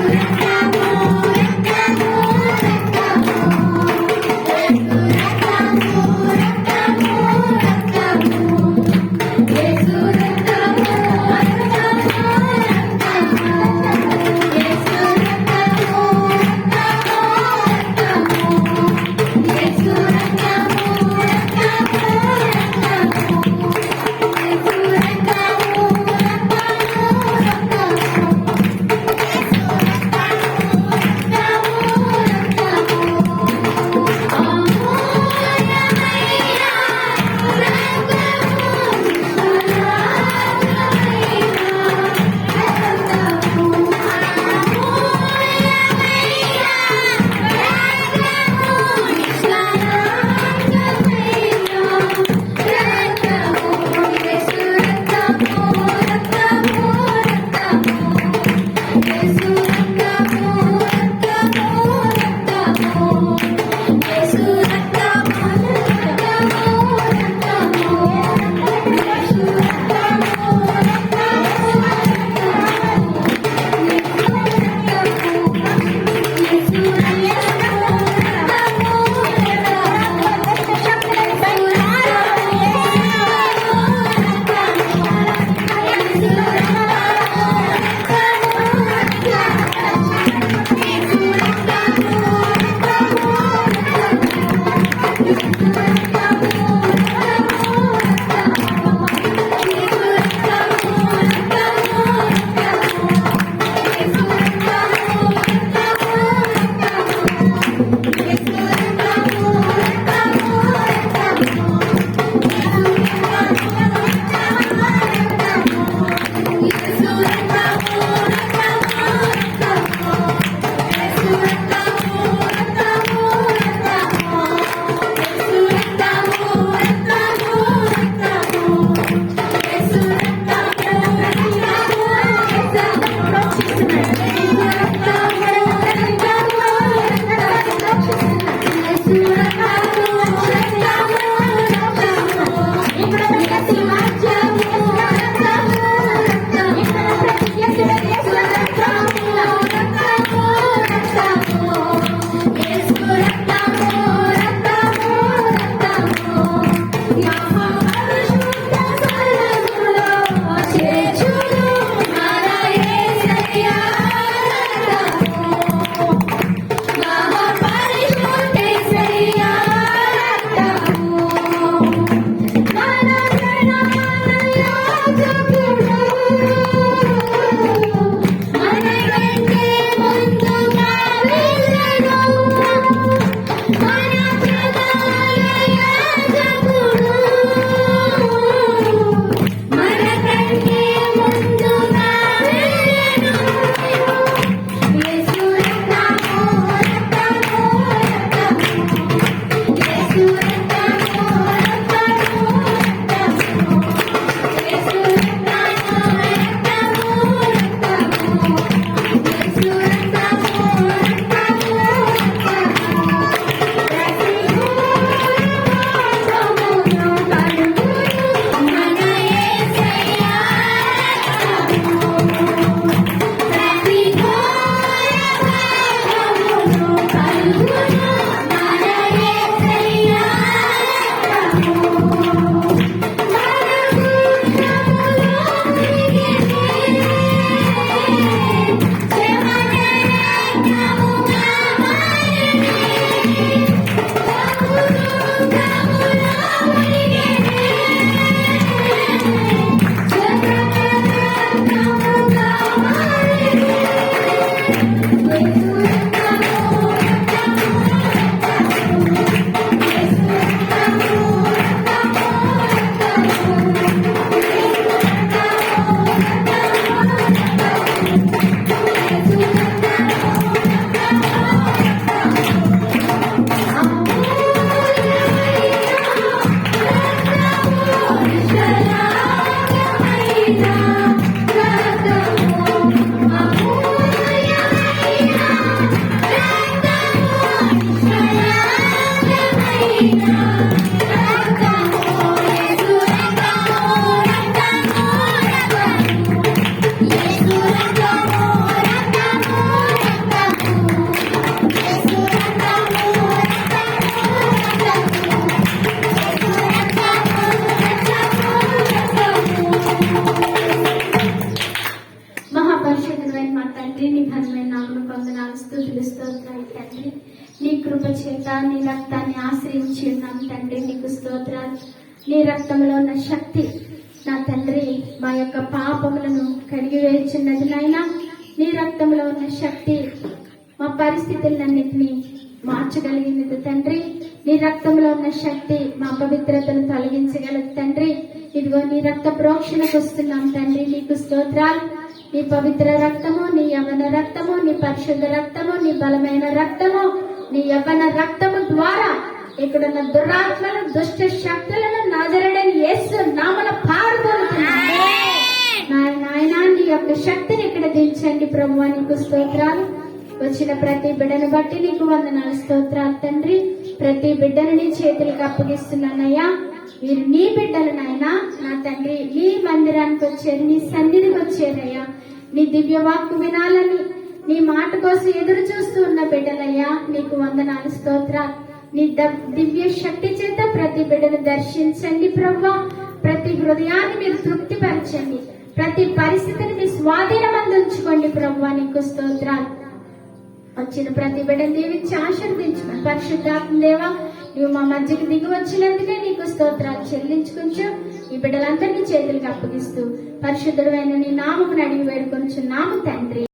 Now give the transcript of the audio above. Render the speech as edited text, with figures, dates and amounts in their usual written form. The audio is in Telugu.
రక్తము తండ్రి. నీ ఘనమైన నామమును వందనాలు, స్తుతులు, స్తోత్రాలు తండ్రి. నీ కృప చేత నీ రక్తాన్ని ఆశ్రయించి ఉన్నాం తండ్రి. నీకు స్తోత్రాలు. నీ రక్తంలో ఉన్న శక్తి నా తండ్రి మా యొక్క పాపములను కడిగివేయుచున్నది నాయనా. నీ రక్తంలో ఉన్న శక్తి మా పరిస్థితులన్నింటినీ మార్చగలిగినది తండ్రి. నీ రక్తంలో ఉన్న శక్తి మా పవిత్రతను తొలగించగలదు తండ్రి. ఇదిగో నీ రక్త ప్రోక్షణకు వస్తున్నాం తండ్రి. నీకు స్తోత్రాలు. నీ పవిత్ర రక్తము, నీ యవ్వన రక్తము, నీ పరిశుద్ధ రక్తము, నీ బలమైన రక్తము, నీ యవ్వన రక్తము ద్వారా ఇక్కడున్న దురాత్మలను, దుష్ట శక్తులను నజరేయుడైన యేసు నామమున పారదోలుతున్నాను. నాయన నీ యొక్క శక్తిని ఇక్కడ దించండి ప్రభువా. నీకు స్తోత్రాలు. వచ్చిన ప్రతి బిడ్డను బట్టి నీకు వందనాలు, స్తోత్రాలు తండ్రి. ప్రతి బిడ్డను నీ చేతులకు అప్పగిస్తున్నానయ్యా. మీరు నీ బిడ్డలు నాయనా. నా తండ్రి నీ మందిరానికి వచ్చారు, నీ సన్నిధికి వచ్చారయ్యా. నీ దివ్య వాక్కు వినాలని, నీ మాట కోసం ఎదురు చూస్తూ ఉన్న బిడ్డలయ్యా. నీకు వందనాలు, స్తోత్రాలు. నీ దివ్య శక్తి చేత ప్రతి బిడ్డను దర్శించండి ప్రభువా. ప్రతి హృదయాన్ని మీరు తృప్తిపరచండి. ప్రతి పరిస్థితిని మీ స్వాధీనం ఉంచుకోండి ప్రభువా. నీకు స్తోత్రాలు. వచ్చిన ప్రతి బిడ్డను దీవించి ఆశీర్వదించమని పరిశుద్ధాత్మ దేవా, నువ్వు మా మధ్యకి దిగి వచ్చినందుకే నీకు స్తోత్రాలు చెల్లించుకుంటూ ఈ బిడ్డలందరినీ చేతులకు అప్పగిస్తూ పరిశుద్ధుడైన నీ నామమును అడిగి వేడుకొనుచున్నాము తండ్రి.